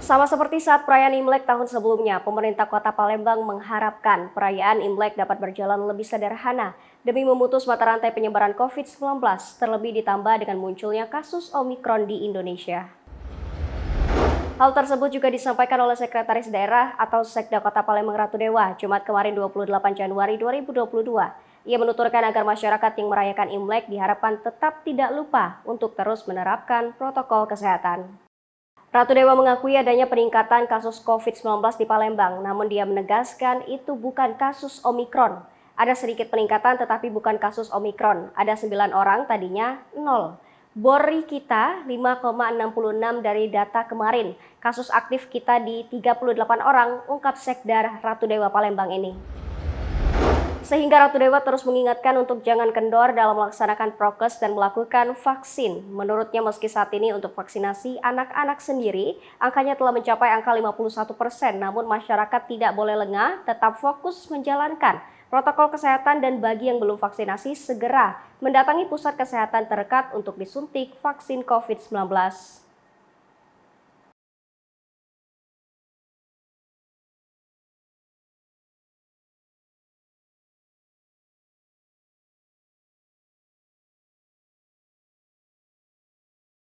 Sama seperti saat perayaan Imlek tahun sebelumnya, pemerintah Kota Palembang mengharapkan perayaan Imlek dapat berjalan lebih sederhana demi memutus mata rantai penyebaran COVID-19, terlebih ditambah dengan munculnya kasus Omikron di Indonesia. Hal tersebut juga disampaikan oleh Sekretaris Daerah atau Sekda Kota Palembang Ratu Dewa, Jumat kemarin 28 Januari 2022. Ia menuturkan agar masyarakat yang merayakan Imlek diharapkan tetap tidak lupa untuk terus menerapkan protokol kesehatan. Ratu Dewa mengakui adanya peningkatan kasus COVID-19 di Palembang, namun dia menegaskan itu bukan kasus Omikron. Ada sedikit peningkatan tetapi bukan kasus Omikron. Ada 9 orang, tadinya 0. Bori kita 5,66 dari data kemarin. Kasus aktif kita di 38 orang, ungkap Sekda Ratu Dewa Palembang ini. Sehingga Ratu Dewa terus mengingatkan untuk jangan kendor dalam melaksanakan prokes dan melakukan vaksin. Menurutnya meski saat ini untuk vaksinasi anak-anak sendiri, angkanya telah mencapai angka 51%, namun masyarakat tidak boleh lengah, tetap fokus menjalankan protokol kesehatan dan bagi yang belum vaksinasi segera mendatangi pusat kesehatan terdekat untuk disuntik vaksin COVID-19.